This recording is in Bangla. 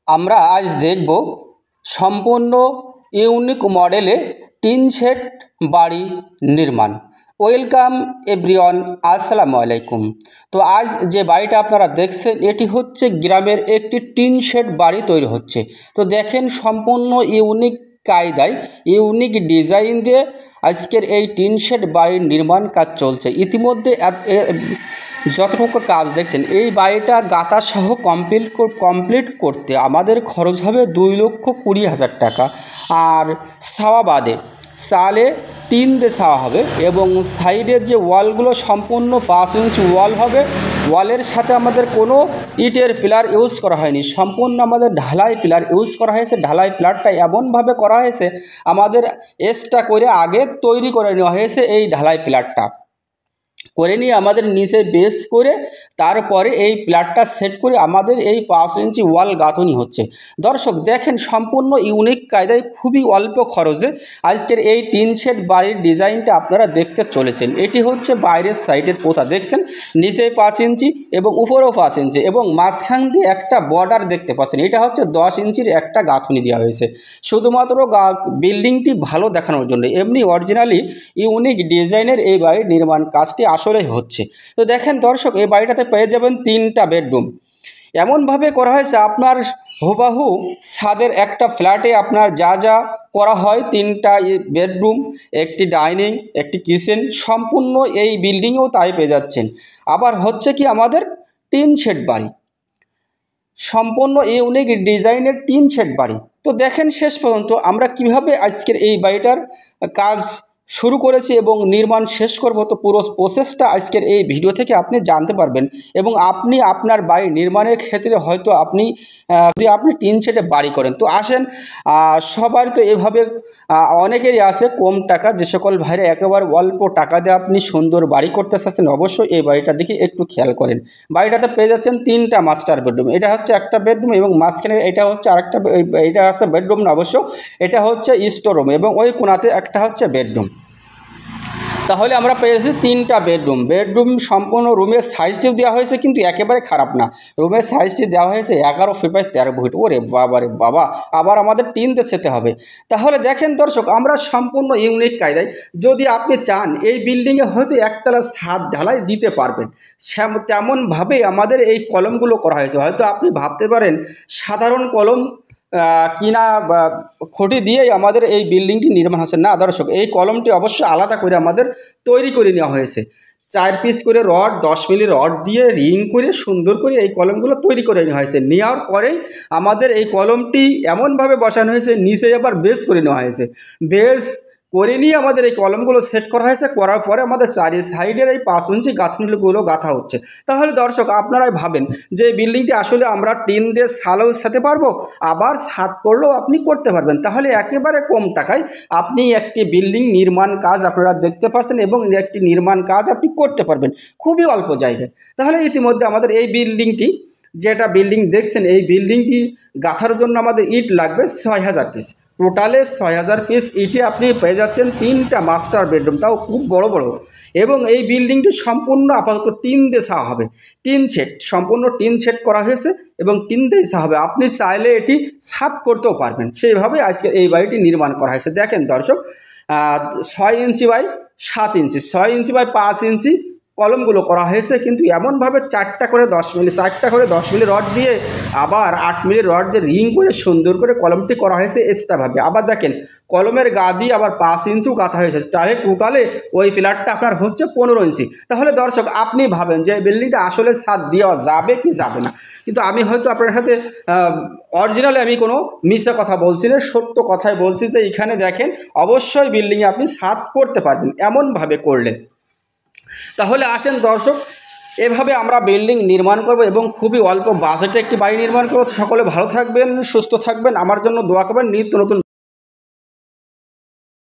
আমরা আজ দেখব সম্পূর্ণ ইউনিক মডেলে টিন শেড বাড়ি নির্মাণ। ওয়েলকাম এভরিওয়ান, আসসালামু আলাইকুম। তো আজ যে বাড়িটা আপনারা দেখছেন এটি হচ্ছে গ্রামের একটি টিন শেড বাড়ি তৈরি হচ্ছে। তো দেখেন সম্পূর্ণ ইউনিক কায়দায় ইউনিক ডিজাইন দিয়ে আজকের এই টিন শেড বাড়ির নির্মাণ কাজ চলছে। ইতিমধ্যে যতটুকু কাজ দেখছেন এই বাড়িটা গাঁথা সহ কমপ্লিট করতে আমাদের খরচ হবে 2,20,000 টাকা। আর ছাওয়া বাদে চালে টিন দিয়ে ছাওয়া হবে এবং সাইডের যে ওয়ালগুলো সম্পূর্ণ 5 ইঞ্চি ওয়াল হবে। ওয়ালের সাথে আমাদের কোনো ইটের পিলার ইউজ করা হয়নি, সম্পূর্ণ আমাদের ঢালাই পিলার ইউজ করা হয়েছে। ঢালাই পিলারটা এমনভাবে করা হয়েছে আমাদের এক্সট্রা করে আগে তৈরি করে নেওয়া হয়েছে। এই ঢালাই পিলারটা করে নিয়ে আমাদের নিচে বেস করে তারপরে এই পিলারটা সেট করে আমাদের এই 5 ইঞ্চি ওয়াল গাঁথনি হচ্ছে। দর্শক দেখেন সম্পূর্ণ ইউনিক কায়দায় খুবই অল্প খরচে আজকের এই টিন শেড বাড়ির ডিজাইনটা আপনারা দেখতে চলেছেন। এটি হচ্ছে বাইরের সাইডের পোতা, দেখছেন নিচে 5 ইঞ্চি এবং উপরেও 5 ইঞ্চি এবং মাঝখান দিয়ে একটা বর্ডার দেখতে পাচ্ছেন। এটা হচ্ছে 10 ইঞ্চির একটা গাঁথনি দেওয়া হয়েছে শুধুমাত্র বিল্ডিংটি ভালো দেখানোর জন্য। এমনি অরিজিনালি ইউনিক ডিজাইনের এই বাড়ির নির্মাণ কাজটি আসলে হচ্ছে। তো দেখেন দর্শক এই বাড়িটাতে পেয়ে যাবেন 3টা বেডরুম। এমনভাবে করা হয়েছে আপনার হুবাহু ছাদের একটা ফ্ল্যাটে আপনার যা যা করা হয়, 3টা বেডরুম, একটি ডাইনিং, একটি কিচেন, সম্পূর্ণ এই বিল্ডিংয়েও তাই পেয়ে যাচ্ছেন। আবার হচ্ছে কি আমাদের টিন শেড বাড়ি, সম্পূর্ণ ইউনিক ডিজাইনের টিন শেড বাড়ি। তো দেখেন শেষ পর্যন্ত আমরা কিভাবে আজকের এই বাড়িটার কাজ শুরু করেছি এবং নির্মাণ শেষ করব। তো পুরো প্রসেসটা আজকের এই ভিডিও থেকে আপনি জানতে পারবেন এবং আপনি আপনার বাড়ি নির্মাণের ক্ষেত্রে হয়তো যদি আপনি টিন শেডে বাড়ি করেন তো আসেন, সবার তো এভাবে অনেকেরই আছে কম টাকা, যে সকল ভাইরা একেবারে অল্প টাকা দিয়ে আপনি সুন্দর বাড়ি করতে চাচ্ছেন অবশ্যই এই বাড়িটার দিকে একটু খেয়াল করেন। বাড়িটাতে পেয়ে যাচ্ছেন 3টা মাস্টার বেডরুম। এটা হচ্ছে একটা বেডরুম এবং মাঝখানে এটা হচ্ছে আরেকটা, এটা হচ্ছে বেডরুম না অবশ্য, এটা হচ্ছে স্টোর রুম এবং ওই কোণাতে একটা হচ্ছে বেডরুম। তাহলে আমরা পেয়েছি 3টা বেডরুম সম্পূর্ণ রুমের সাইজটিও দেওয়া হয়েছে কিন্তু একেবারে খারাপ না। রুমের সাইজটি দেওয়া হয়েছে 11 ফিট বাই 13 ফিট। ওরে বাবা রে বাবা, আবার আমাদের টিন দিয়ে সেতে হবে। তাহলে দেখেন দর্শক আমরা সম্পূর্ণ ইউনিক কায়দায়, যদি আপনি চান এই বিল্ডিংয়ে হয়তো একতলা ছাদ ঢালাই দিতে পারবেন, তেমনভাবে আমাদের এই কলমগুলো করা হয়েছে। হয়তো আপনি ভাবতে পারেন সাধারণ কলম কিনা খুঁটি দিয়েই আমাদের এই বিল্ডিংটি নির্মাণ হচ্ছে। না দর্শক, এই কলমটি অবশ্যই আলাদা করে আমাদের তৈরি করে নেওয়া হয়েছে। 4 পিস করে রড, 10 মিলি রড দিয়ে রিং করে সুন্দর করে এই কলমগুলো তৈরি করে নেওয়া হয়েছে। নেওয়ার পরেই আমাদের এই কলমটি এমনভাবে বসানো হয়েছে, নিচে আবার বেস করে নেওয়া হয়েছে। বেস করে নিয়ে আমাদের এই কলমগুলো সেট করা হয়েছে। করার পরে আমাদের চারি সাইডের এই 5 ইঞ্চি গাঁথনিগুলো গাঁথা হচ্ছে। তাহলে দর্শক আপনারাই ভাবেন যে বিল্ডিংটি আসলে আমরা টিন দিয়ে ছালও সাথে পারবো, আবার ছাদ করলেও আপনি করতে পারবেন। তাহলে একেবারে কম টাকায় আপনি একটি বিল্ডিং নির্মাণ কাজ আপনারা দেখতে পাচ্ছেন এবং একটি নির্মাণ কাজ আপনি করতে পারবেন খুবই অল্প জায়গায়। তাহলে ইতিমধ্যে আমাদের এই বিল্ডিংটি, যেটা বিল্ডিং দেখছেন, এই বিল্ডিংটি গাঁথার জন্য আমাদের ইট লাগবে 6,000 পিস। টোটালে 6,000 পিস ইটে আপনি পেয়ে যাচ্ছেন 3টা মাস্টার বেডরুম, তাও খুব বড় বড়। এবং এই বিল্ডিংটি সম্পূর্ণ আপাতত টিন দিয়ে ছাওয়া হবে। টিন শেড, সম্পূর্ণ টিন শেড করা হয়েছে এবং টিন দিয়ে ছাওয়া হবে। আপনি চাইলে এটি ছাদ করতেও পারবেন, সেইভাবে আজকে এই বাড়িটি নির্মাণ করা হয়েছে। দেখেন দর্শক 6 inch by 7 inch, 6 inch by 5 ইঞ্চি কলমগুলো করা হয়েছে। কিন্তু এমনভাবে 4টা করে 10 মিলি রড দিয়ে আবার 8 মিলি রড দিয়ে রিং করে সুন্দর করে কলমটি করা হয়েছে এক্সট্রাভাবে। আবার দেখেন কলমের গা দিয়ে আবার 5 ইঞ্চিও গাঁথা হয়েছে। তাহলে টোটালে ওই ফ্ল্যাটটা আপনার হচ্ছে 15 ইঞ্চি। তাহলে দর্শক আপনি ভাবেন যে এই বিল্ডিংটা আসলে ছাদ দেওয়া যাবে কি যাবে না। কিন্তু আমি হয়তো আপনার সাথে অরিজিনালি আমি কোনো মিথ্যা কথা বলছি না, সত্য কথাই বলছি যে এখানে দেখেন অবশ্যই বিল্ডিংয়ে আপনি ছাদ করতে পারবেন এমনভাবে করলে। তাহলে আসেন দর্শক, এভাবে আমরা বিল্ডিং নির্মাণ করব এবং খুবই অল্প বাজেটে একটি বাড়ি নির্মাণ করব। সকলে ভালো থাকবেন, সুস্থ থাকবেন, আমার জন্য দোয়া করবেন। নিত্য নতুন